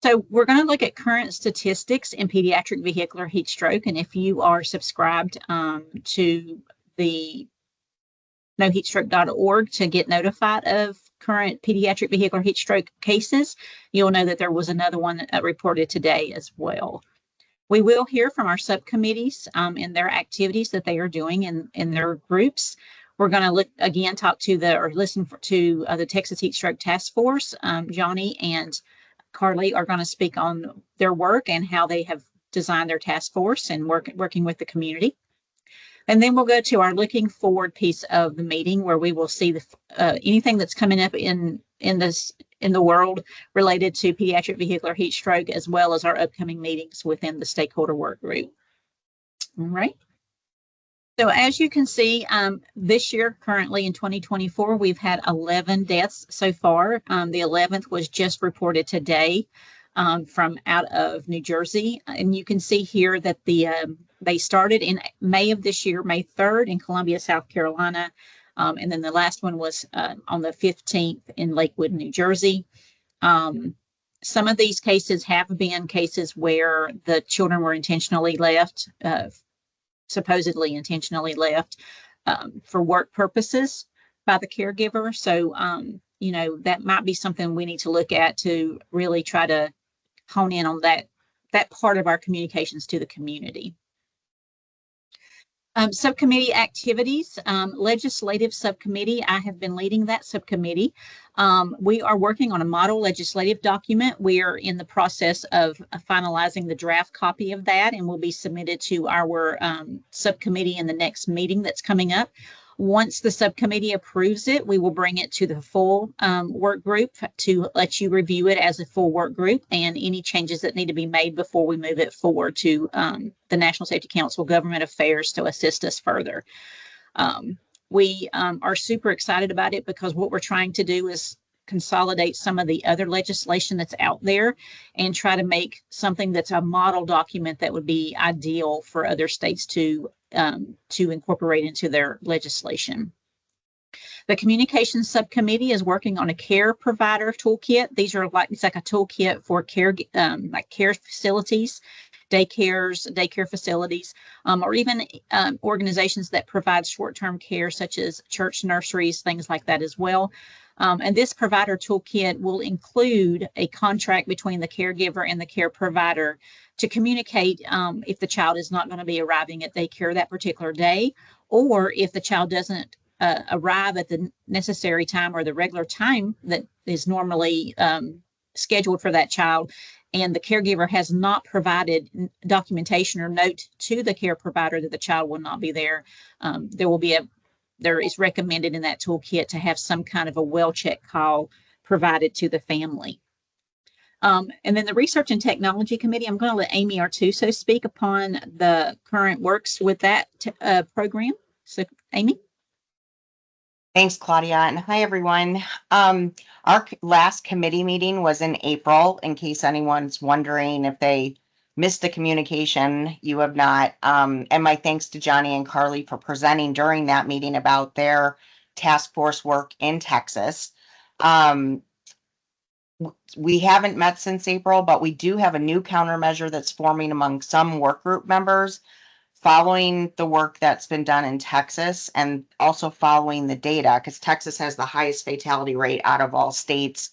So we're going to look at current statistics in pediatric vehicular heat stroke. And if you are subscribed to the noheatstroke.org to get notified of current pediatric vehicular heat stroke cases, you'll know that there was another one reported today as well. We will hear from our subcommittees in their activities that they are doing in their groups. We're going to listen to the Texas Heatstroke Task Force. Johnny and Carlee are going to speak on their work and how they have designed their task force and working with the community. And then we'll go to our looking forward piece of the meeting, where we will see anything that's coming up in the world related to pediatric vehicular heat stroke, as well as our upcoming meetings within the stakeholder work group. All right. So as you can see, this year, currently in 2024, we've had 11 deaths so far. The 11th was just reported today from out of New Jersey. And you can see here that they started in May of this year, May 3rd in Columbia, South Carolina. And then the last one was on the 15th in Lakewood, New Jersey. Some of these cases have been cases where the children were intentionally left, supposedly intentionally left for work purposes by the caregiver. So, that might be something we need to look at to really try to hone in on that part of our communications to the community. Subcommittee activities, legislative subcommittee. I have been leading that subcommittee. We are working on a model legislative document. We are in the process of finalizing the draft copy of that, and will be submitted to our subcommittee in the next meeting that's coming up. Once the subcommittee approves it, we will bring it to the full work group to let you review it as a full work group, and any changes that need to be made before we move it forward to the National Safety Council Government Affairs to assist us further. We are super excited about it because what we're trying to do is consolidate some of the other legislation that's out there and try to make something that's a model document that would be ideal for other states to incorporate into their legislation. The communications subcommittee is working on a care provider toolkit. These are it's like a toolkit for care, like care facilities, daycare facilities, or even organizations that provide short-term care, such as church nurseries, things like that as well. And this provider toolkit will include a contract between the caregiver and the care provider to communicate if the child is not going to be arriving at daycare that particular day, or if the child doesn't arrive at the necessary time or the regular time that is normally scheduled for that child, and the caregiver has not provided documentation or note to the care provider that the child will not be there. There is recommended in that toolkit to have some kind of a well-check call provided to the family. And then the Research and Technology Committee, I'm going to let Amy Artuso speak upon the current works with that program. So, Amy. Thanks, Claudia, and hi, everyone. Our last committee meeting was in April, in case anyone's wondering if they missed the communication. You have not. And my thanks to Johnny and Carlee for presenting during that meeting about their task force work in Texas. We haven't met since April, but we do have a new countermeasure that's forming among some work group members, following the work that's been done in Texas, and also following the data, because Texas has the highest fatality rate out of all states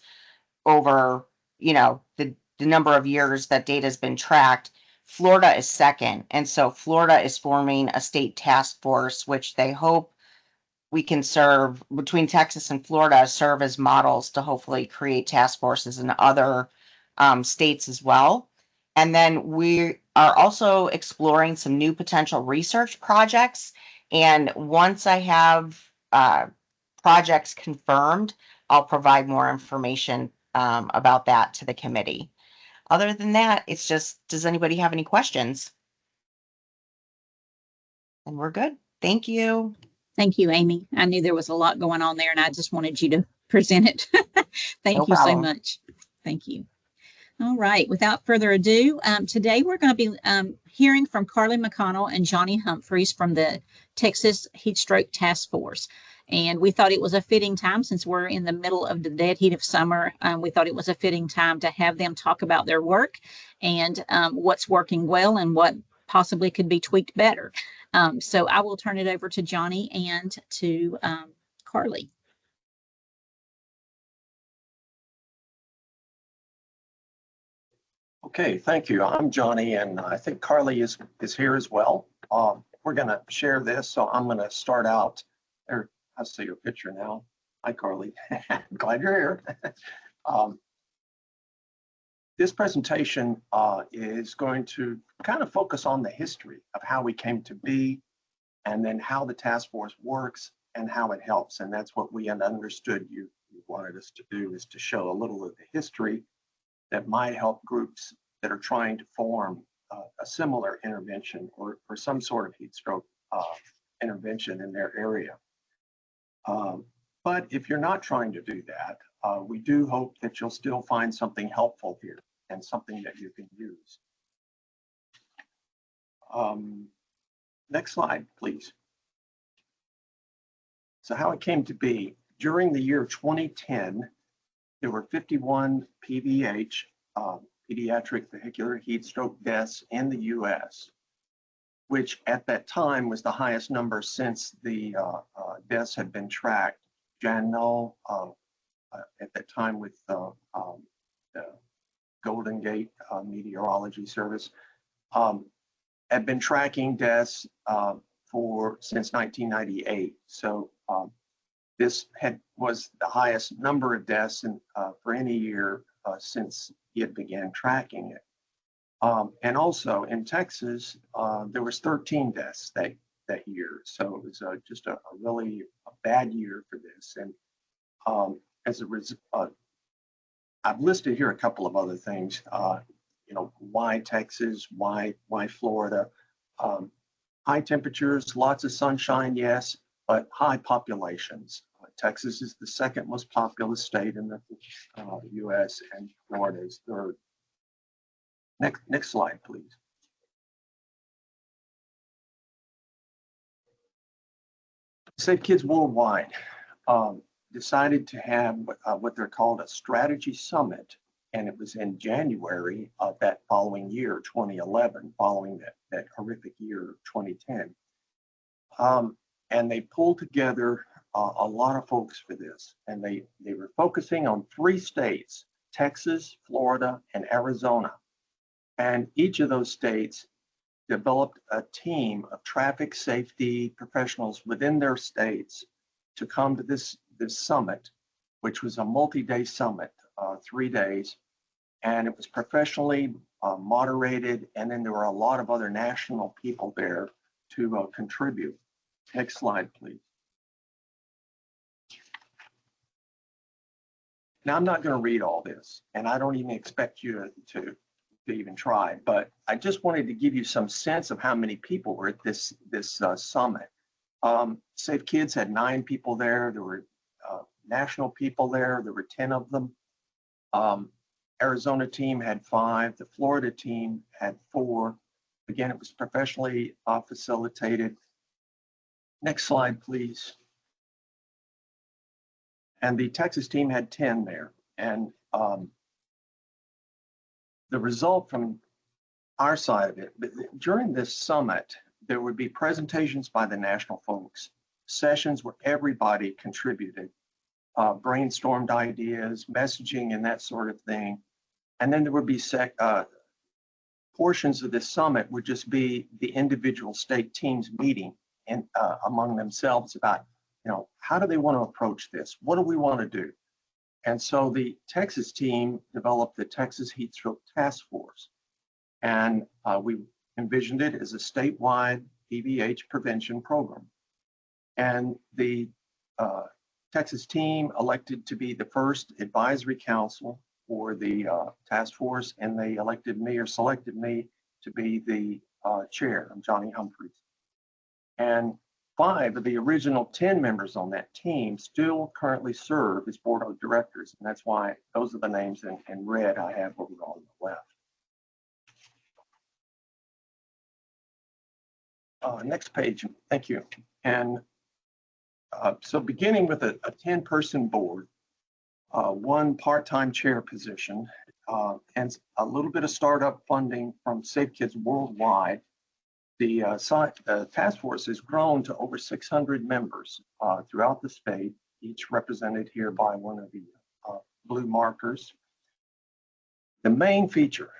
over, the number of years that data has been tracked. Florida is second, and so Florida is forming a state task force, which they hope we can serve between Texas and Florida, serve as models to hopefully create task forces in other states as well. And then we are also exploring some new potential research projects. And once I have projects confirmed, I'll provide more information about that to the committee. Other than that, it's just, does anybody have any questions? And we're good. Thank you. Thank you, Amy. I knew there was a lot going on there, and I just wanted you to present it. Thank No you problem. so much. Thank you. All right, without further ado, today we're going to be hearing from Carlee McConnell and Johnny Humphreys from the Texas Heatstroke Task Force. And we thought it was a fitting time, since we're in the middle of the dead heat of summer, we thought it was a fitting time to have them talk about their work and what's working well and what possibly could be tweaked better. So I will turn it over to Johnny and to Carlee. Okay, thank you. I'm Johnny, and I think Carlee is here as well. We're going to share this, so I'm going to start out there. I see your picture now. Hi, Carlee. Glad you're here. This presentation is going to kind of focus on the history of how we came to be, and then how the task force works and how it helps. And that's what we had understood you wanted us to do, is to show a little of the history that might help groups that are trying to form a similar intervention or some sort of heat stroke intervention in their area. But if you're not trying to do that, we do hope that you'll still find something helpful here and something that you can use. Next slide, please. So how it came to be: during the year 2010, there were 51 PVH, pediatric vehicular heat stroke deaths in the US, which at that time was the highest number since the deaths had been tracked. Janelle, at that time with the Golden Gate Meteorology Service, had been tracking deaths since 1998. So this was the highest number of deaths for any year since it began tracking it. And also in Texas, there was 13 deaths that year. So it was just a really bad year for this. And as a result, I've listed here a couple of other things. Why Texas? Why Florida? High temperatures, lots of sunshine, yes, but high populations. Texas is the second most populous state in the U.S. and Florida is third. Next slide, please. Safe Kids Worldwide decided to have what they're called a strategy summit, and it was in January of that following year, 2011, following that horrific year, 2010. And they pulled together a lot of folks for this, and they were focusing on 3 states: Texas, Florida, and Arizona. And each of those states developed a team of traffic safety professionals within their states to come to this summit, which was a multi-day summit, 3 days, and it was professionally moderated, and then there were a lot of other national people there to contribute. Next slide, please. Now, I'm not going to read all this, and I don't even expect you to even try, but I just wanted to give you some sense of how many people were at this summit. Safe Kids had 9 people there. There were national people there. There were 10 of them. Arizona team had 5. The Florida team had 4. Again, it was professionally facilitated. Next slide, please. And the Texas team had 10 there. And the result from our side of it, during this summit, there would be presentations by the national folks, sessions where everybody contributed, brainstormed ideas, messaging, and that sort of thing. And then there would be portions of this summit would just be the individual state teams meeting among themselves about, how do they want to approach this? What do we want to do? And so the Texas team developed the Texas Heatstroke Task Force. And we envisioned it as a statewide PVH prevention program. And the Texas team elected to be the first advisory council for the task force, and they elected me or selected me to be the chair. I'm Johnny Humphreys. And 5 of the original 10 members on that team still currently serve as board of directors. And that's why those are the names in red I have over on the left. Next page, thank you. And so beginning with a 10-person board, one part-time chair position, and a little bit of startup funding from Safe Kids Worldwide, the task force has grown to over 600 members throughout the state, each represented here by one of the blue markers. The main feature,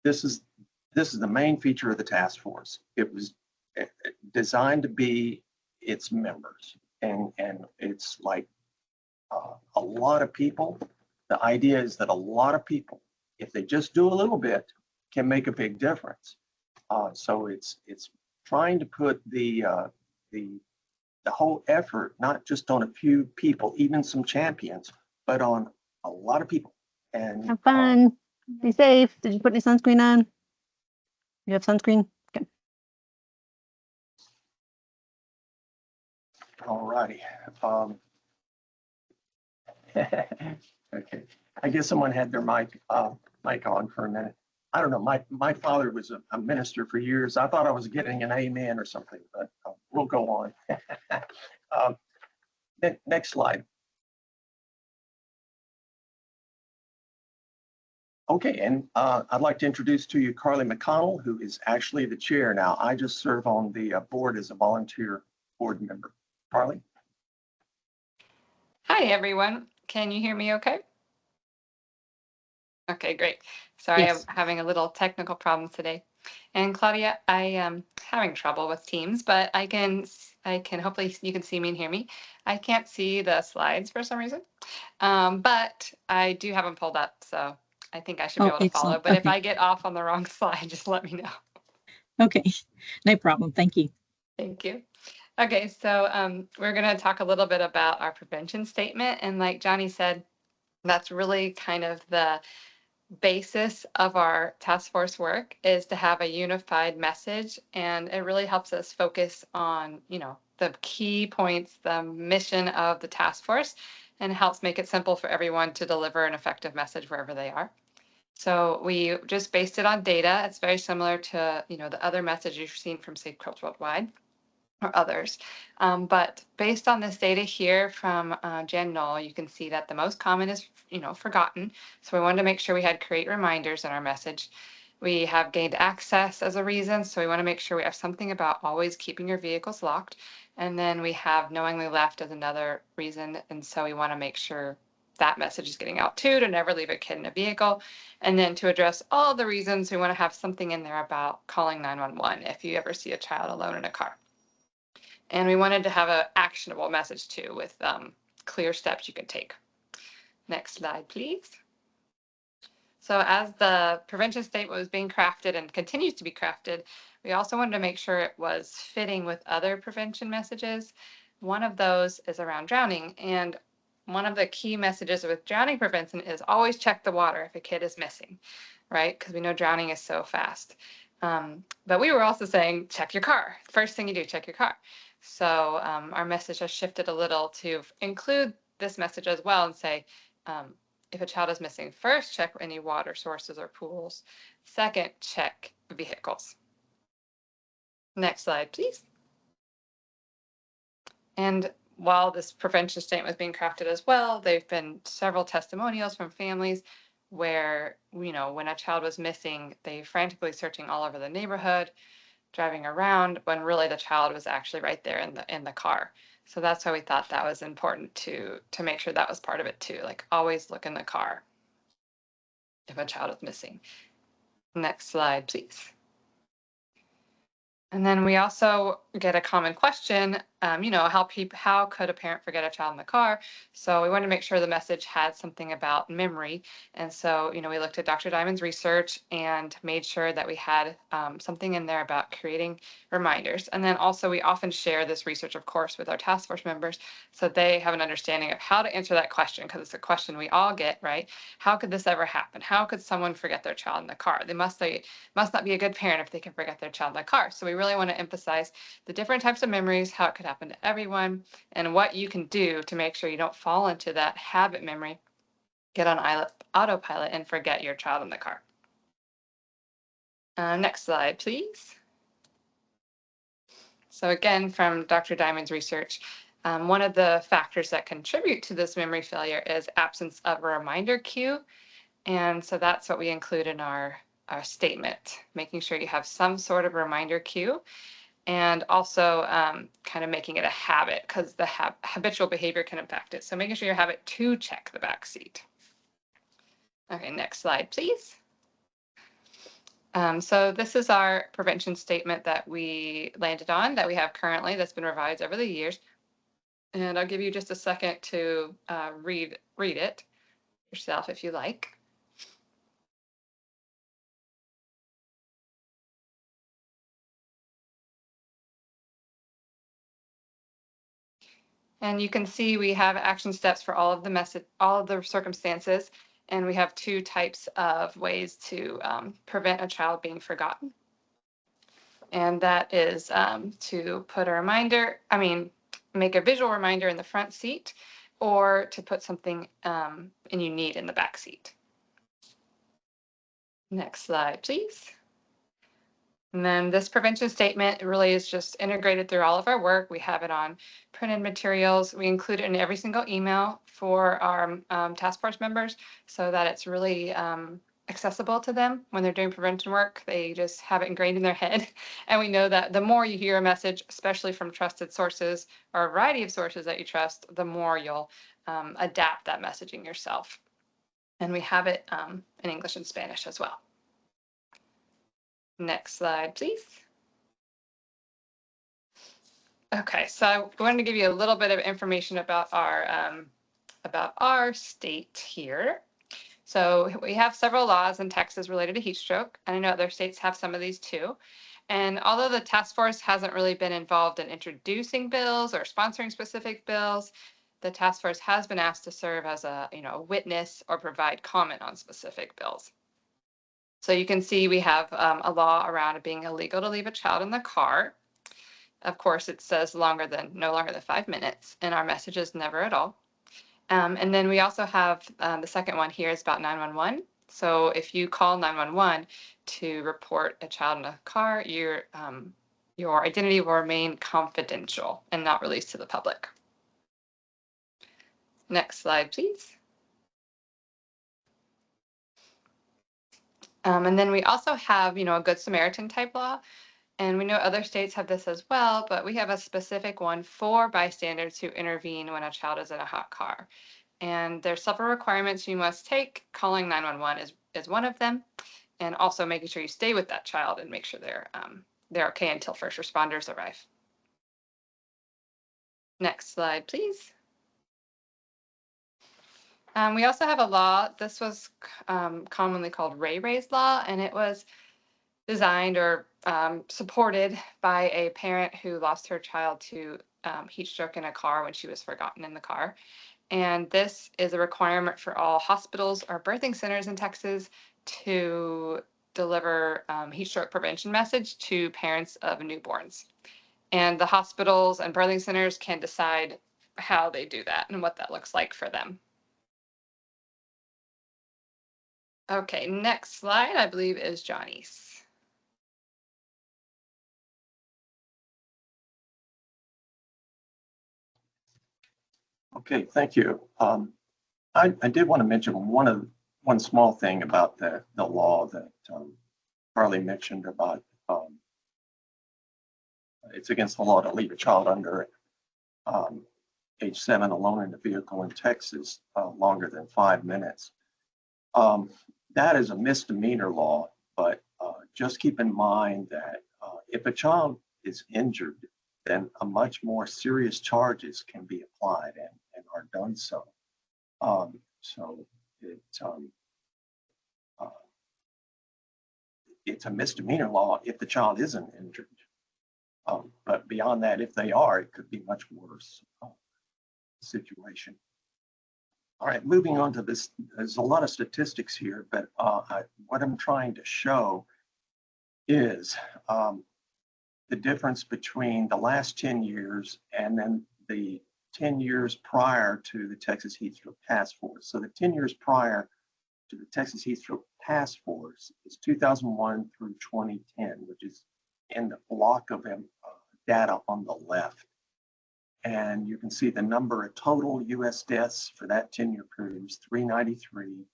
this is the main feature of the task force. It was designed to be its members, and it's like a lot of people. The idea is that a lot of people, if they just do a little bit, can make a big difference. So it's trying to put the whole effort not just on a few people, even some champions, but on a lot of people. And have fun. Be safe. Did you put any sunscreen on? You have sunscreen? Okay. All righty. Okay. I guess someone had their mic on for a minute. I don't know. My father was a minister for years. I thought I was getting an amen or something, but we'll go on. Next slide. Okay, and I'd like to introduce to you Carlee McConnell, who is actually the chair now. I just serve on the board as a volunteer board member. Carlee? Hi, everyone. Can you hear me okay? Okay, great. Sorry, Yes. I'm having a little technical problems today. And Claudia, I am having trouble with Teams, but I can hopefully you can see me and hear me. I can't see the slides for some reason, but I do have them pulled up, so I think I should be able to follow. Excellent. But if Okay. I get off on the wrong slide, just let me know. Okay, no problem. Thank you. Thank you. Okay, so we're going to talk a little bit about our prevention statement. And like Johnny said, that's really kind of the basis of our task force work, is to have a unified message. And it really helps us focus on, the key points, the mission of the task force, and helps make it simple for everyone to deliver an effective message wherever they are. So we just based it on data. It's very similar to, the other message you've seen from Safe Kids Worldwide or others. But based on this data here from Jan Knoll, you can see that the most common is, forgotten. So we wanted to make sure we had create reminders in our message. We have gained access as a reason. So we want to make sure we have something about always keeping your vehicles locked. And then we have knowingly left as another reason. And so we want to make sure that message is getting out too, to never leave a kid in a vehicle. And then to address all the reasons, we want to have something in there about calling 911 if you ever see a child alone in a car. And we wanted to have an actionable message too, with clear steps you can take. Next slide, please. So as the prevention statement was being crafted and continues to be crafted, we also wanted to make sure it was fitting with other prevention messages. One of those is around drowning. And one of the key messages with drowning prevention is always check the water if a kid is missing, right? Because we know drowning is so fast. But we were also saying, check your car. First thing you do, check your car. So our message has shifted a little to include this message as well and say, if a child is missing, first, check any water sources or pools. Second, check vehicles. Next slide, please. And while this prevention statement was being crafted as well, there've been several testimonials from families where, when a child was missing, they frantically searching all over the neighborhood, driving around, when really the child was actually right there in the car. So that's why we thought that was important to make sure that was part of it too. Like, always look in the car if a child is missing. Next slide, please. And then we also get a common question, how could a parent forget a child in the car? So we wanted to make sure the message had something about memory. And so, we looked at Dr. Diamond's research and made sure that we had something in there about creating reminders. And then also we often share this research, of course, with our task force members, so they have an understanding of how to answer that question, because it's a question we all get, right? How could this ever happen? How could someone forget their child in the car? They must not be a good parent if they can forget their child in the car. So we really want to emphasize the different types of memories, how it could happen to everyone, and what you can do to make sure you don't fall into that habit memory, get on autopilot, and forget your child in the car. Next slide, please. So again, from Dr. Diamond's research, one of the factors that contribute to this memory failure is absence of a reminder cue. And so that's what we include in our statement, making sure you have some sort of reminder cue, and also kind of making it a habit, because the habitual behavior can impact it. So making sure you have it to check the back seat. Okay, next slide, please. So this is our prevention statement that we landed on, that we have currently, that's been revised over the years. And I'll give you just a second to read it yourself if you like. And you can see we have action steps for all of the circumstances, and we have 2 types of ways to prevent a child being forgotten. And that is to put a reminder, make a visual reminder in the front seat, or to put something and you need in the back seat. Next slide, please. And then this prevention statement really is just integrated through all of our work. We have it on printed materials. We include it in every single email for our task force members, so that it's really accessible to them when they're doing prevention work. They just have it ingrained in their head. And we know that the more you hear a message, especially from trusted sources or a variety of sources that you trust, the more you'll adapt that messaging yourself. And we have it in English and Spanish as well. Next slide, please. Okay, so I wanted to give you a little bit of information about our state here. So we have several laws in Texas related to heat stroke, and I know other states have some of these too. And although the task force hasn't really been involved in introducing bills or sponsoring specific bills, the task force has been asked to serve as a witness or provide comment on specific bills. So you can see we have a law around it being illegal to leave a child in the car. Of course, it says no longer than 5 minutes, and our message is never at all. And then we also have the second one here is about 911. So if you call 911 to report a child in a car, your identity will remain confidential and not released to the public. Next slide, please. And then we also have, a Good Samaritan type law. And we know other states have this as well, but we have a specific one for bystanders who intervene when a child is in a hot car. And there's several requirements you must take. Calling 911 is one of them. And also making sure you stay with that child and make sure they're okay until first responders arrive. Next slide, please. We also have a law. This was commonly called Ray Ray's law, and it was designed or supported by a parent who lost her child to heat stroke in a car when she was forgotten in the car. And this is a requirement for all hospitals or birthing centers in Texas to deliver heat stroke prevention message to parents of newborns. And the hospitals and birthing centers can decide how they do that and what that looks like for them. Okay, next slide, I believe, is Johnny's. Okay, thank you. I did want to mention one small thing about the law that Carlee mentioned about it's against the law to leave a child under age 7 alone in the vehicle in Texas longer than 5 minutes. That is a misdemeanor law, but just keep in mind that if a child is injured, then a much more serious charges can be applied and are done so. It's a misdemeanor law if the child isn't injured. But beyond that, if they are, it could be much worse situation. All right, moving on to this, there's a lot of statistics here, but what I'm trying to show is the difference between the last 10 years and then the 10 years prior to the Texas Heatstroke Task Force. So the 10 years prior to the Texas Heatstroke Task Force is 2001 through 2010, which is in the block of data on the left. And you can see the number of total US deaths for that 10-year period was 393.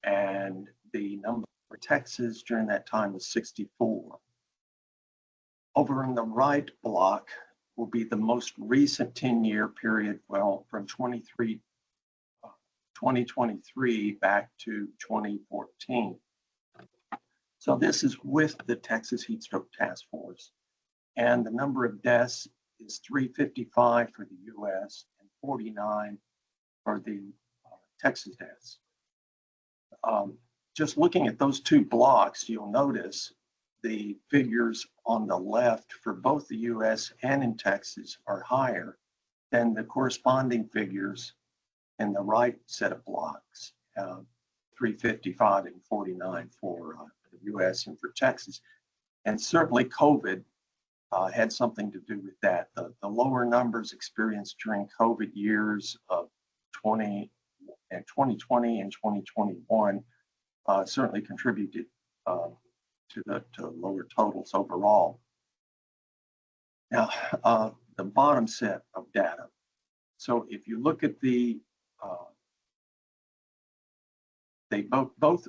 And the number for Texas during that time was 64. Over in the right block will be the most recent 10-year period, well, from 2023 back to 2014. So this is with the Texas Heatstroke Task Force. And the number of deaths is 355 for the US and 49 for the Texas deaths. Just looking at those two blocks, you'll notice the figures on the left for both the US and in Texas are higher than the corresponding figures in the right set of blocks, 355 and 49 for the US and for Texas. And certainly COVID had something to do with that. The lower numbers experienced during COVID years of 2020 and 2021 certainly contributed to lower totals overall. Now, the bottom set of data. So if you look at the, both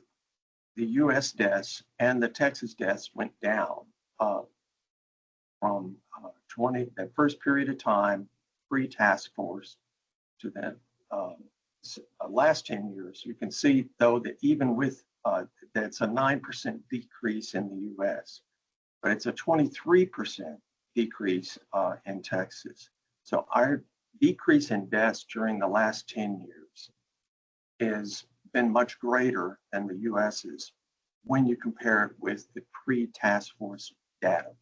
the US deaths and the Texas deaths went down from that first period of time, pre-task force, to the last 10 years. You can see, though, that even with that's a 9% decrease in the US, but it's a 23% decrease in Texas. So our decrease in deaths during the last 10 years has been much greater than the US's when you compare it with the pre-task force data.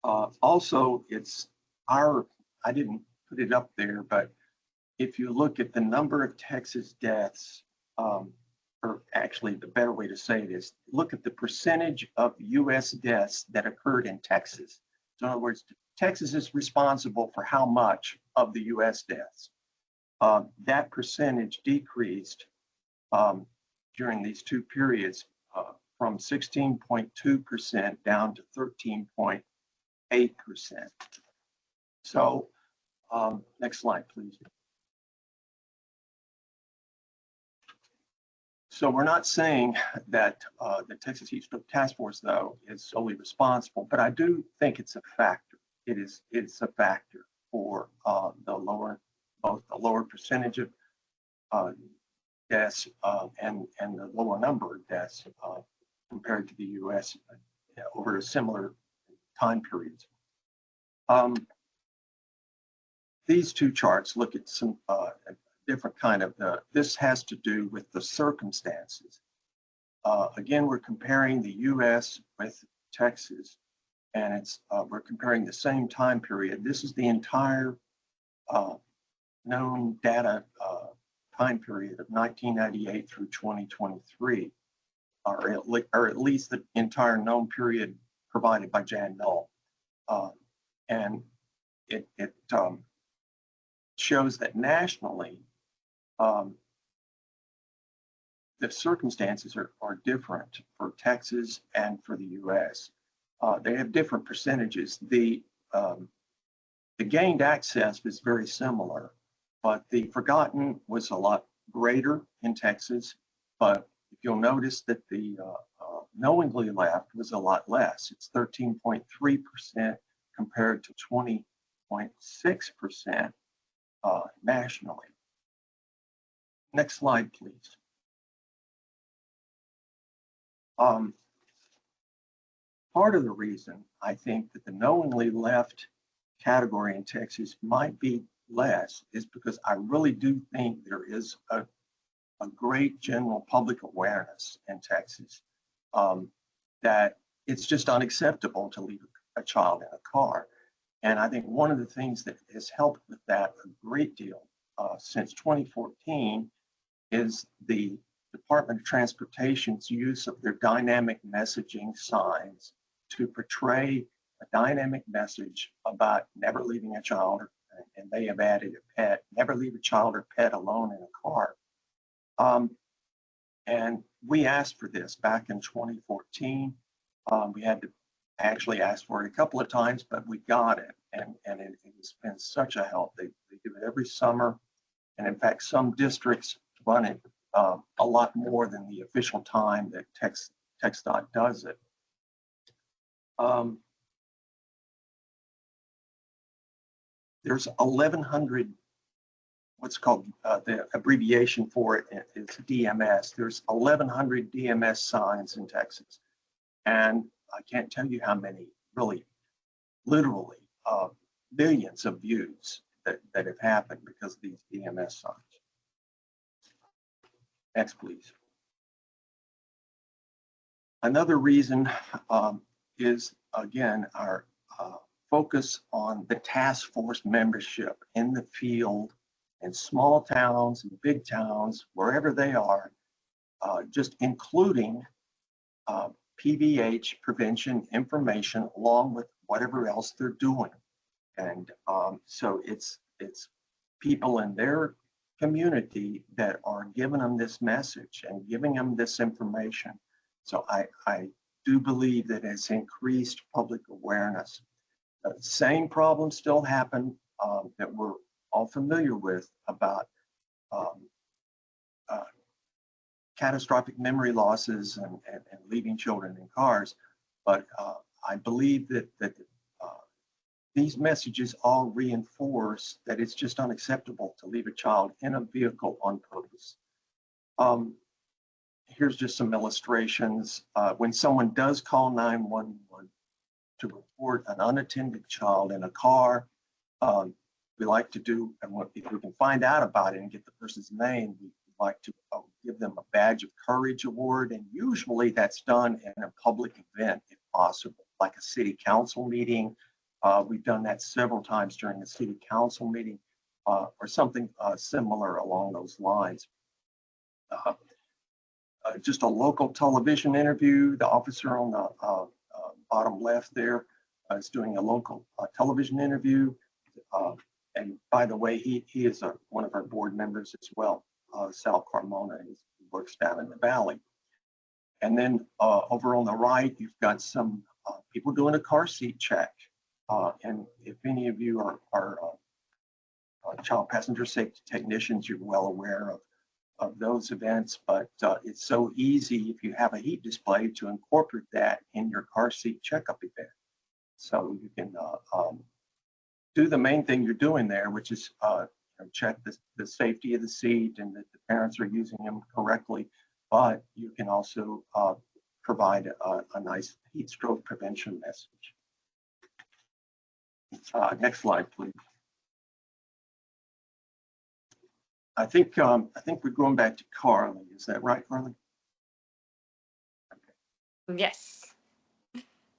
Also, I didn't put it up there, but if you look at the number of Texas deaths, or actually the better way to say it is, look at the percentage of US deaths that occurred in Texas. So in other words, Texas is responsible for how much of the US deaths. That percentage decreased during these two periods from 16.2% down to 13.8%. So next slide, please. So we're not saying that the Texas Heatstroke Task Force, though, is solely responsible, but I do think it's a factor. It's a factor for both the lower percentage of deaths and the lower number of deaths compared to the U.S. Over a similar time periods. These two charts look at some different kind of, this has to do with the circumstances. Again, we're comparing the US with Texas, and we're comparing the same time period. This is the entire known data time period of 1998 through 2023, or at least the entire known period provided by Jan Null. And it shows that nationally, the circumstances are different for Texas and for the US. They have different percentages. The gained access is very similar, but the forgotten was a lot greater in Texas. But if you'll notice that the knowingly left was a lot less. It's 13.3% compared to 20.6% nationally. Next slide, please. Part of the reason I think that the knowingly left category in Texas might be less is because I really do think there is a great general public awareness in Texas that it's just unacceptable to leave a child in a car. And I think one of the things that has helped with that a great deal since 2014 is the Department of Transportation's use of their dynamic messaging signs to portray a dynamic message about never leaving a child, and they have added a pet, never leave a child or pet alone in a car. And we asked for this back in 2014. We had to actually ask for it a couple of times, but we got it. And it has been such a help. They do it every summer. And in fact, some districts run it a lot more than the official time that TxDOT does it. There's 1,100, what's called the abbreviation for it is DMS. There's 1,100 DMS signs in Texas. And I can't tell you how many, really, literally, millions of views that have happened because of these DMS signs. Next, please. Another reason is, again, our focus on the task force membership in the field, in small towns and big towns, wherever they are, just including PVH prevention information along with whatever else they're doing. And so it's people in their community that are giving them this message and giving them this information. So I do believe that it's increased public awareness. The same problems still happen that we're all familiar with about catastrophic memory losses and leaving children in cars. But I believe that these messages all reinforce that it's just unacceptable to leave a child in a vehicle on purpose. Here's just some illustrations. When someone does call 911 to report an unattended child in a car, we like to do, and if we can find out about it and get the person's name, we like to give them a badge of courage award. And usually that's done in a public event if possible, like a city council meeting. We've done that several times during a city council meeting or something similar along those lines. Just a local television interview. The officer on the bottom left there is doing a local television interview. And by the way, he is one of our board members as well. Sal Carmona, he works down in the valley. And then over on the right, you've got some people doing a car seat check. And if any of you are child passenger safety technicians, you're well aware of those events, but it's so easy if you have a heat display to incorporate that in your car seat checkup event. So you can do the main thing you're doing there, which is check the safety of the seat and that the parents are using them correctly, but you can also provide a nice heat stroke prevention message. Next slide, please. I think we're going back to Carlee. Is that right, Carlee? Okay. Yes.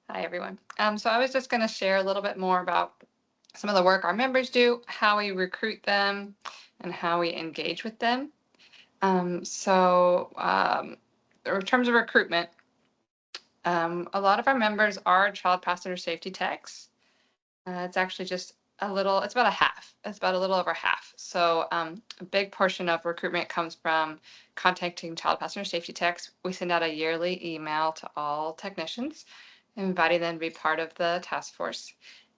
Hi, everyone. So I was just going to share a little bit more about some of the work our members do, how we recruit them, and how we engage with them. In terms of recruitment, a lot of our members are child passenger safety techs. It's actually just it's about a half. It's about a little over half. So a big portion of recruitment comes from contacting child passenger safety techs. We send out a yearly email to all technicians, inviting them to be part of the task force.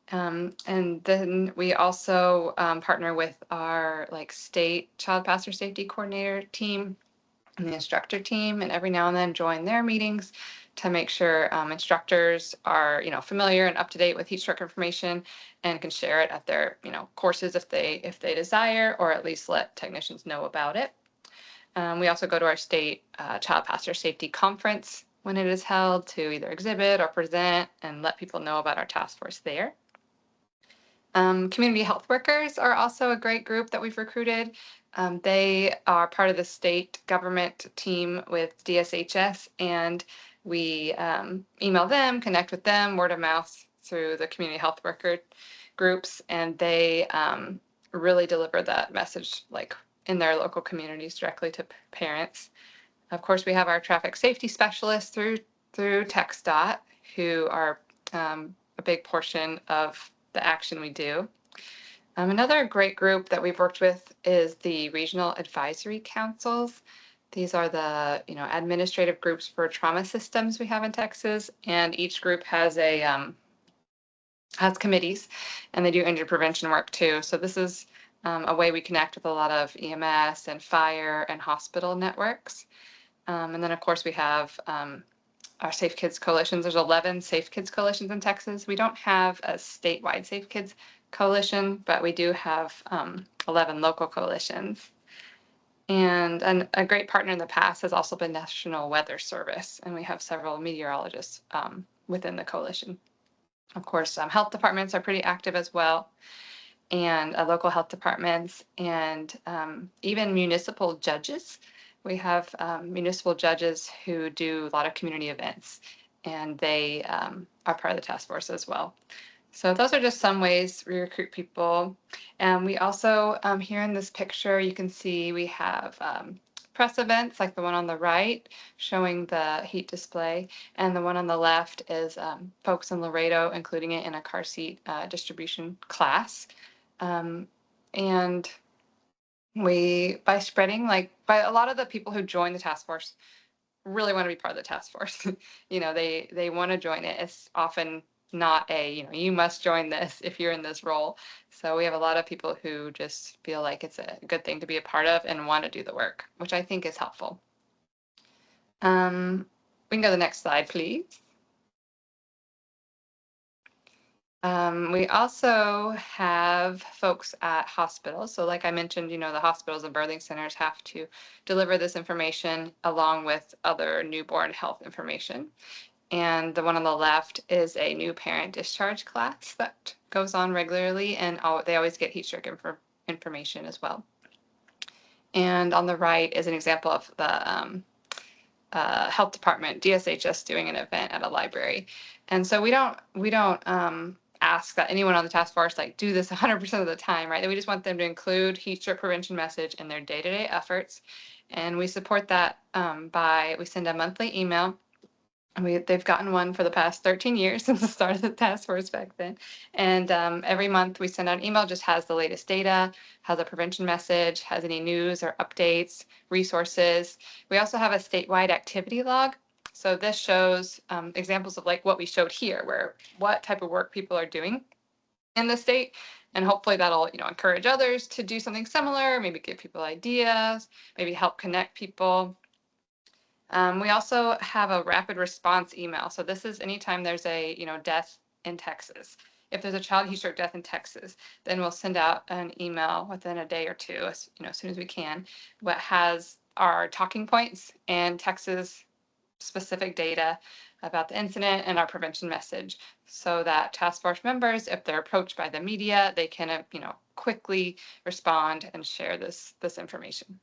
And then we also partner with our state child passenger safety coordinator team and the instructor team, and every now and then join their meetings to make sure instructors are familiar and up to date with heat stroke information and can share it at their courses if they desire, or at least let technicians know about it. We also go to our state child passenger safety conference when it is held to either exhibit or present and let people know about our task force there. Community health workers are also a great group that we've recruited. They are part of the state government team with DSHS, and we email them, connect with them, word of mouth through the community health worker groups, and they really deliver that message in their local communities directly to parents. Of course, we have our traffic safety specialists through TxDOT who are a big portion of the action we do. Another great group that we've worked with is the regional advisory councils. These are the administrative groups for trauma systems we have in Texas, and each group has has committees, and they do injury prevention work too. So this is a way we connect with a lot of EMS and fire and hospital networks. And then of course we have our Safe Kids coalitions. There's 11 Safe Kids coalitions in Texas. We don't have a statewide Safe Kids coalition, but we do have 11 local coalitions. And a great partner in the past has also been National Weather Service, and we have several meteorologists within the coalition. Of course, health departments are pretty active as well, and local health departments, and even municipal judges. We have municipal judges who do a lot of community events, and they are part of the task force as well. So those are just some ways we recruit people. And we also, here in this picture, you can see we have press events like the one on the right showing the heat display, and the one on the left is folks in Laredo including it in a car seat distribution class. And we, by spreading, by a lot of the people who join the task force really want to be part of the task force. They want to join it. It's often not a, you must join this if you're in this role. So we have a lot of people who just feel like it's a good thing to be a part of and want to do the work, which I think is helpful. We can go to the next slide, please. We also have folks at hospitals. So like I mentioned, the hospitals and birthing centers have to deliver this information along with other newborn health information. And the one on the left is a new parent discharge class that goes on regularly, and they always get heat stroke information as well. And on the right is an example of the health department, DSHS, doing an event at a library. And so we don't ask that anyone on the task force do this 100% of the time, right? We just want them to include heat stroke prevention message in their day-to-day efforts. And we support that we send a monthly email. They've gotten one for the past 13 years since the start of the task force back then. And every month we send out an email, just has the latest data, has a prevention message, has any news or updates, resources. We also have a statewide activity log. So this shows examples of what we showed here, what type of work people are doing in the state. And hopefully that'll encourage others to do something similar, maybe give people ideas, maybe help connect people. We also have a rapid response email. So this is anytime there's a death in Texas. If there's a child heat stroke death in Texas, then we'll send out an email within a day or two, as soon as we can, what has our talking points and Texas specific data about the incident and our prevention message, so that task force members, if they're approached by the media, they can quickly respond and share this information.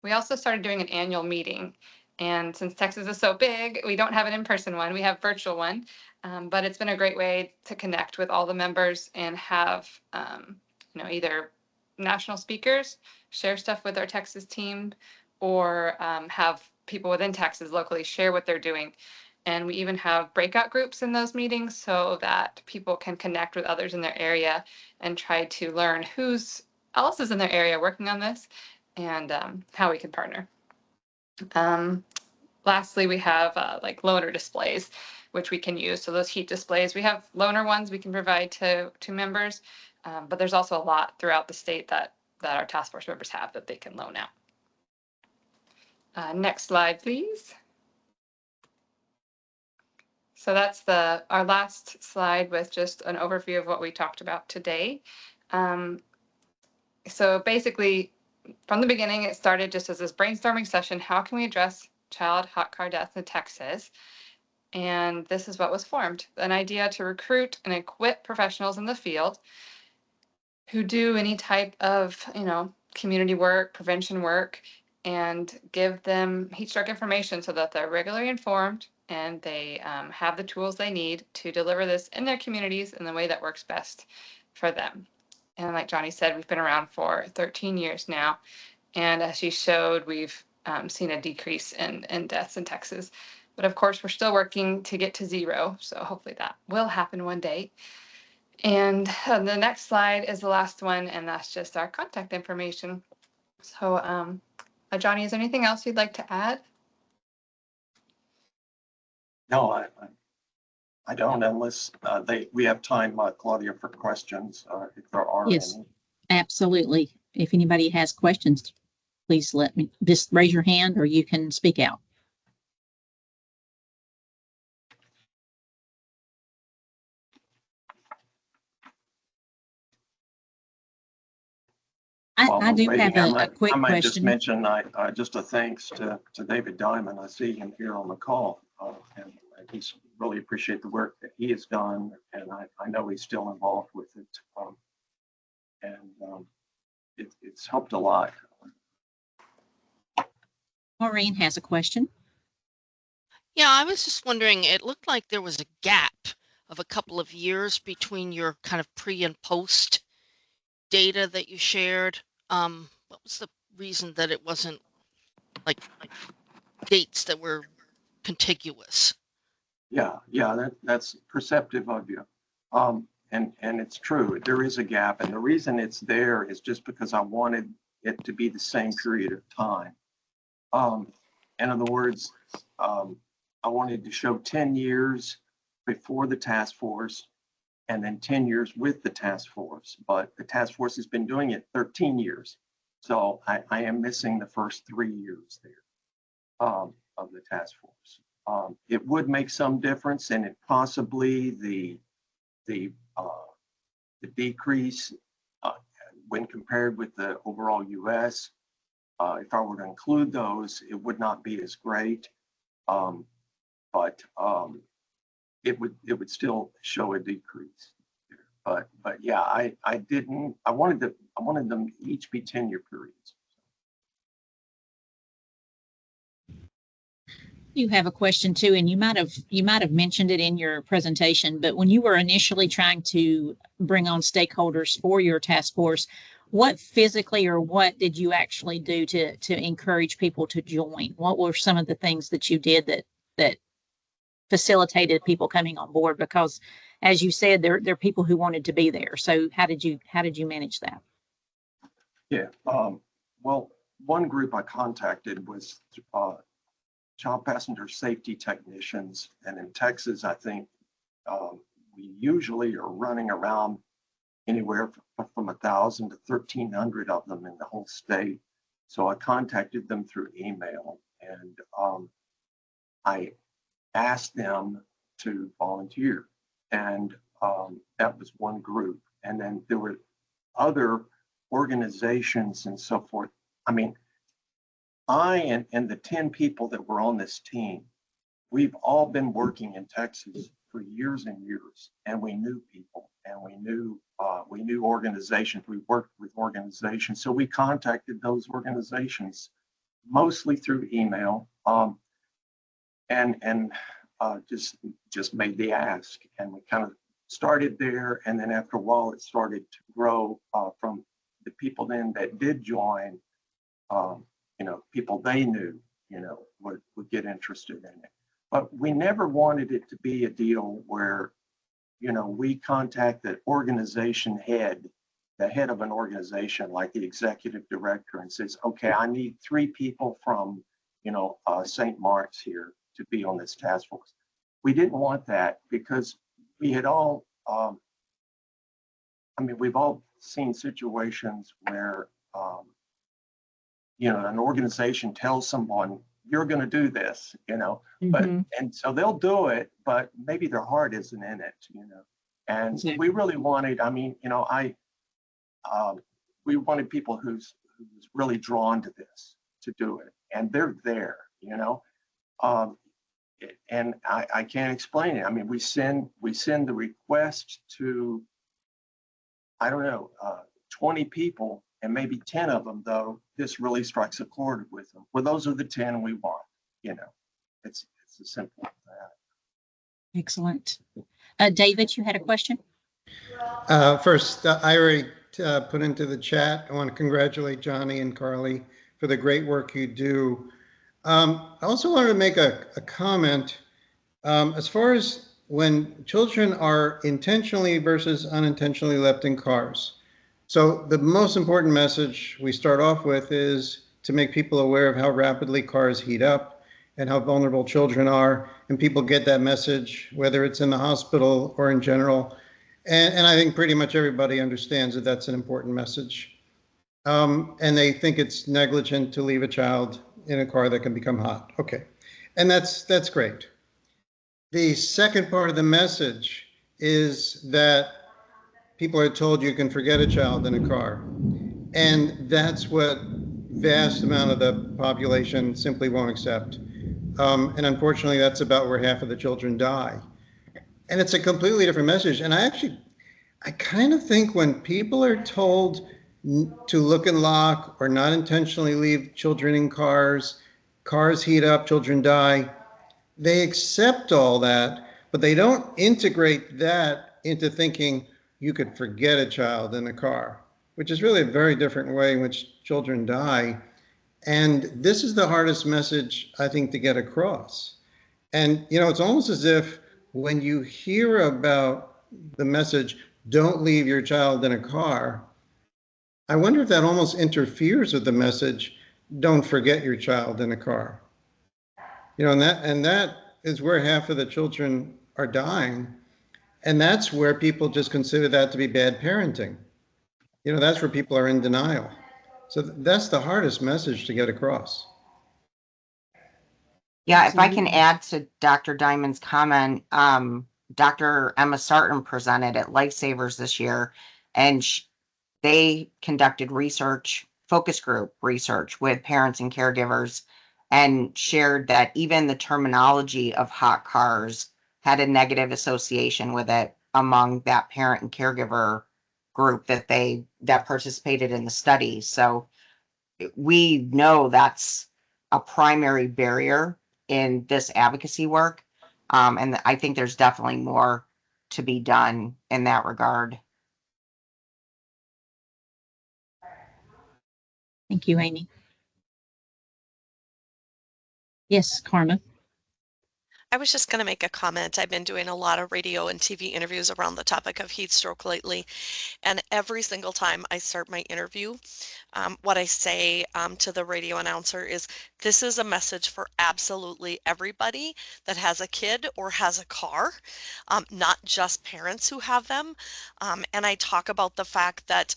We also started doing an annual meeting, and since Texas is so big, we don't have an in-person one. We have a virtual one, but it's been a great way to connect with all the members and have either national speakers share stuff with our Texas team, or have people within Texas locally share what they're doing. And we even have breakout groups in those meetings so that people can connect with others in their area and try to learn who else is in their area working on this, and how we can partner. Lastly, we have loaner displays, which we can use. So those heat displays, we have loaner ones we can provide to members, but there's also a lot throughout the state that our task force members have that they can loan out. Next slide, please. So that's our last slide with just an overview of what we talked about today. So basically, from the beginning, it started just as this brainstorming session. How can we address child hot car death in Texas? And this is what was formed: an idea to recruit and equip professionals in the field who do any type of, community work, prevention work, and give them heat stroke information so that they're regularly informed and they have the tools they need to deliver this in their communities in the way that works best for them. And like Johnny said, we've been around for 13 years now. And as she showed, we've seen a decrease in deaths in Texas. But of course, we're still working to get to 0. So hopefully that will happen one day. And the next slide is the last one, and that's just our contact information. So Johnny, is there anything else you'd like to add? No, I don't, unless we have time, Claudia, for questions, if there are Yes, any. absolutely. If anybody has questions, please let me just raise your hand or you can speak out. I do have a quick I might just question. mention, just a thanks to David Diamond. I see him here on the call, and he's really appreciate the work that he has done, and I know he's still involved with it, and it's helped a lot. Maureen has a question. Yeah, I was just wondering, it looked like there was a gap of a couple of years between your kind of pre and post data that you shared. What was the reason that it wasn't like dates that were contiguous? Yeah, that's perceptive of you. And it's true, there is a gap, and the reason it's there is just because I wanted it to be the same period of time. In other words, I wanted to show 10 years before the task force and then 10 years with the task force, but the task force has been doing it 13 years. So I am missing the first 3 years there of the task force. It would make some difference, and it possibly the decrease when compared with the overall U.S. If I were to include those, it would not be as great, but it would still show a decrease. But yeah, I wanted them each be 10-year periods. You have a question too, and you might have mentioned it in your presentation, but when you were initially trying to bring on stakeholders for your task force, what physically or what did you actually do to encourage people to join? What were some of the things that you did that facilitated people coming on board? Because as you said, there are people who wanted to be there. So how did you manage that? Yeah, well, one group I contacted was child passenger safety technicians, and in Texas, I think we usually are running around anywhere from 1,000 to 1,300 of them in the whole state. So I contacted them through email, and I asked them to volunteer, and that was one group. And then there were other organizations and so forth. I mean, I and the 10 people that were on this team, we've all been working in Texas for years and years, and we knew people, and we knew organizations. We worked with organizations, so we contacted those organizations mostly through email, and just made the ask, and we kind of started there, and then after a while, it started to grow from the people then that did join. People they knew, would get interested in it. But we never wanted it to be a deal where, we contact the organization head, the head of an organization like the executive director, and says, okay, I need 3 people from, St. Mark's here to be on this task force. We didn't want that because we had all, we've all seen situations where, an organization tells someone, you're going to do this, but, and so they'll do it, but maybe their heart isn't in it, and Exactly. we really wanted, we wanted people who's really drawn to this, to do it, and they're there, and I can't explain it. We send the request to, 20 people, and maybe 10 of them, though, this really strikes a chord with them. Well, those are the 10 we want, it's as simple as that. Excellent. David, you had a question? First, I already put into the chat, I want to congratulate Johnny and Carlee for the great work you do I also wanted to make a comment as far as when children are intentionally versus unintentionally left in cars. So the most important message we start off with is to make people aware of how rapidly cars heat up and how vulnerable children are. And people get that message, whether it's in the hospital or in general. And I think pretty much everybody understands that that's an important message. And they think it's negligent to leave a child in a car that can become hot. Okay, and that's great. The second part of the message is that people are told you can forget a child in a car. And that's what vast amount of the population simply won't accept. And unfortunately, that's about where half of the children die. And it's a completely different message. And I kind of think when people are told to look and lock or not intentionally leave children in cars, cars heat up, children die, they accept all that, but they don't integrate that into thinking you could forget a child in a car, which is really a very different way in which children die. And this is the hardest message, I think, to get across. And, you know, it's almost as if when you hear about the message, don't leave your child in a car, I wonder if that almost interferes with the message, don't forget your child in a car. You know, and that is where half of the children are dying. And that's where people just consider that to be bad parenting. You know, that's where people are in denial. So that's the hardest message to get across. Yeah, if I can add to Dr. Diamond's comment, Dr. Emma Sarton presented at Lifesavers this year, and they conducted research, focus group research with parents and caregivers, and shared that even the terminology of hot cars had a negative association with it among that parent and caregiver group that participated in the study. So we know that's a primary barrier in this advocacy work. And I think there's definitely more to be done in that regard. Thank you, Amy. Yes, Karma. I was just going to make a comment. I've been doing a lot of radio and TV interviews around the topic of heat stroke lately. And every single time I start my interview, what I say to the radio announcer is, this is a message for absolutely everybody that has a kid or has a car, not just parents who have them. And I talk about the fact that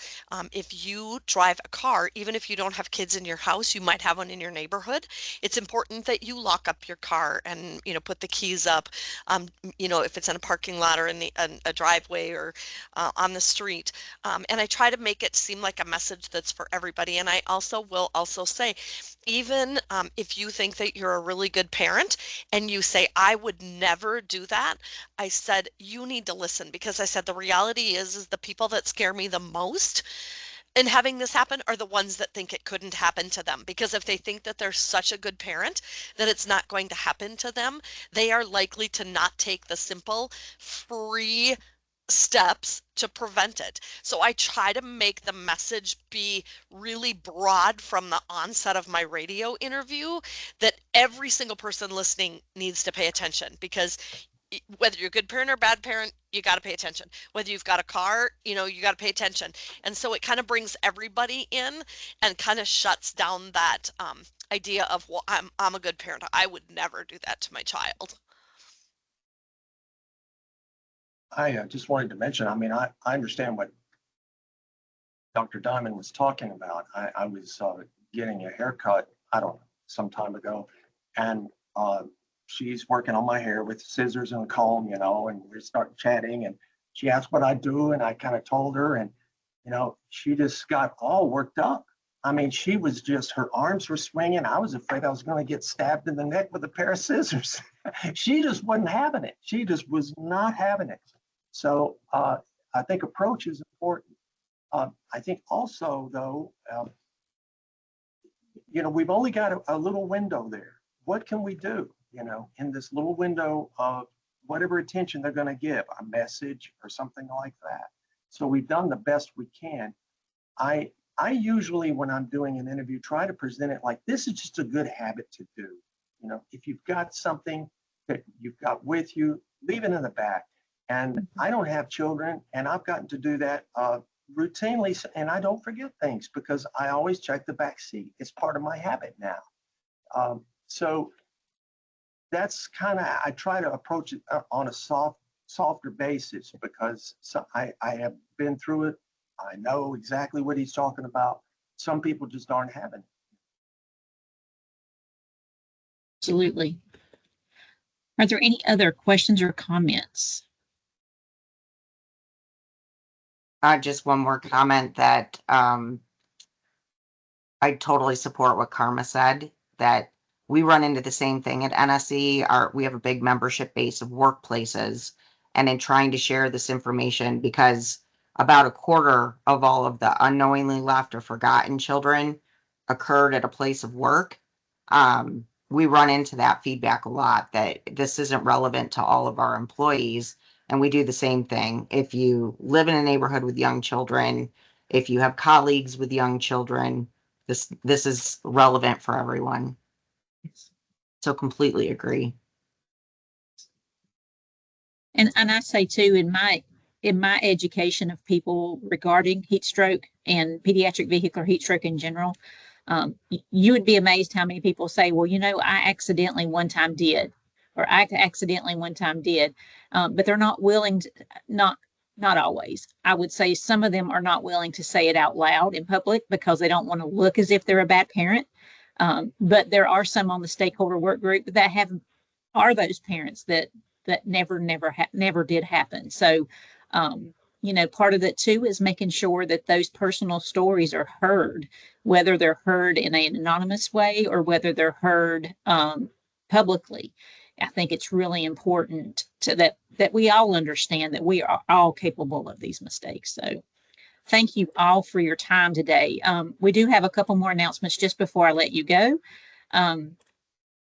if you drive a car, even if you don't have kids in your house, you might have one in your neighborhood. It's important that you lock up your car and, you know, put the keys up, you know, if it's in a parking lot or in a driveway or on the street. And I try to make it seem like a message that's for everybody. And I also will also say, even if you think that you're a really good parent and you say, I would never do that, I said, you need to listen, because I said, the reality is the people that scare me the most in having this happen are the ones that think it couldn't happen to them. Because if they think that they're such a good parent that it's not going to happen to them, they are likely to not take the simple, free steps to prevent it. So I try to make the message be really broad from the onset of my radio interview, that every single person listening needs to pay attention, because whether you're a good parent or bad parent, you got to pay attention. Whether you've got a car, you know, you got to pay attention. And so it kind of brings everybody in and kind of shuts down that idea of, well, I'm a good parent, I would never do that to my child. I just wanted to mention, I mean, I understand what Dr. Diamond was talking about. I was getting a haircut, I don't know, some time ago, and she's working on my hair with scissors and a comb, you know, and we start chatting, and she asked what I do, and I kind of told her, and, you know, she just got all worked up. I mean, she was just, her arms were swinging. I was afraid I was going to get stabbed in the neck with a pair of scissors. She just wasn't having it. She just was not having it. So I think approach is important. I think also, though, you know, we've only got a little window there. What can we do, you know, in this little window of whatever attention they're going to give, a message or something like that? So we've done the best we can. I I usually, when I'm doing an interview, try to present it like this is just a good habit to do. You know, if you've got something that you've got with you, leave it in the back. And I don't have children, and I've gotten to do that routinely, and I don't forget things because I always check the back seat. It's part of my habit now. So that's kind of, I try to approach it on a softer basis because I have been through it. I know exactly what he's talking about. Some people just aren't having it. Absolutely. Are there any other questions or comments? Just one more comment that I totally support what Karma said, that we run into the same thing at NSE. We have a big membership base of workplaces, and in trying to share this information, because about a quarter of all of the unknowingly left or forgotten children occurred at a place of work. We run into that feedback a lot, that this isn't relevant to all of our employees. And we do the same thing. If you live in a neighborhood with young children, if you have colleagues with young children, this is relevant for everyone. So completely agree. And I say too, in my education of people regarding heat stroke and pediatric vehicular heat stroke in general, you would be amazed how many people say, well, you know, I accidentally one time did, or I accidentally one time did, but they're not willing to, not always. I would say some of them are not willing to say it out loud in public because they don't want to look as if they're a bad parent. But there are some on the stakeholder work group that are those parents that never did happen. So, you know, part of it too is making sure that those personal stories are heard, whether they're heard in an anonymous way or whether they're heard publicly. I think it's really important that we all understand that we are all capable of these mistakes. So thank you all for your time today. We do have a couple more announcements just before I let you go.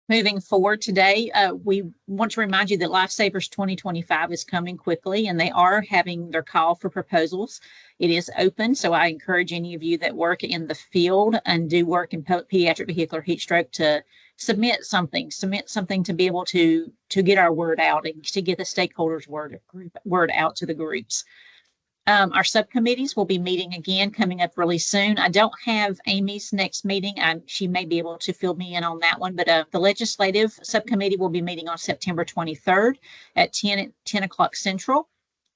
Moving forward today, we want to remind you that Lifesavers 2025 is coming quickly, and they are having their call for proposals. It is open, so I encourage any of you that work in the field and do work in pediatric vehicular heat stroke to submit something to be able to get our word out and to get the stakeholders word out to the groups. Our subcommittees will be meeting again coming up really soon. I don't have Amy's next meeting. She may be able to fill me in on that one, but the legislative subcommittee will be meeting on September 23rd at 10 o'clock Central.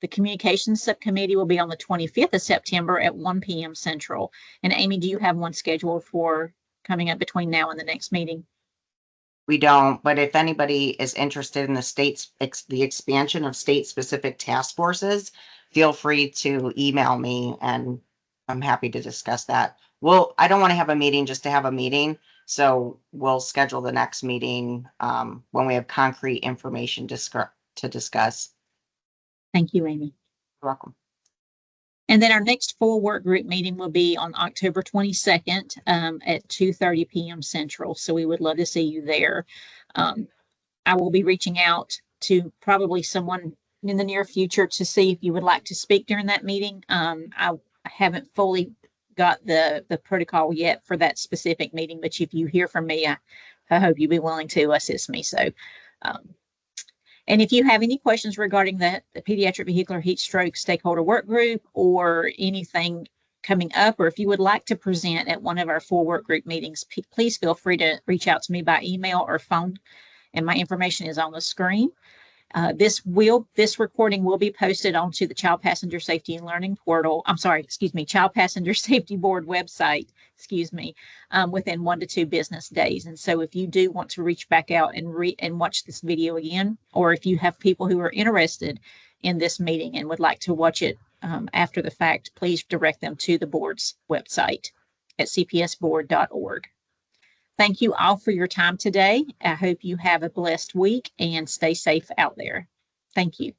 The communications subcommittee will be on the 25th of September at 1 p.m. Central. And Amy, do you have one scheduled for coming up between now and the next meeting? We don't, but if anybody is interested in the expansion of state-specific task forces, feel free to email me and I'm happy to discuss that. Well, I don't want to have a meeting just to have a meeting, so we'll schedule the next meeting when we have concrete information to discuss. Thank you, Amy. You're welcome. And then our next full work group meeting will be on October 22nd at 2:30 p.m. Central. So we would love to see you there. I will be reaching out to probably someone in the near future to see if you would like to speak during that meeting. I haven't fully got the protocol yet for that specific meeting, but if you hear from me, I hope you'd be willing to assist me. So, and if you have any questions regarding the Pediatric Vehicular Heat Stroke Stakeholder Work Group or anything coming up, or if you would like to present at one of our full work group meetings, please feel free to reach out to me by email or phone, and my information is on the screen. This recording will be posted onto the Child Passenger Safety and Learning portal. Child Passenger Safety Board website, within 1 to 2 business days. And so if you do want to reach back out and watch this video again, or if you have people who are interested in this meeting and would like to watch it after the fact, please direct them to the board's website at cpsboard.org. Thank you all for your time today. I hope you have a blessed week and stay safe out there. Thank you.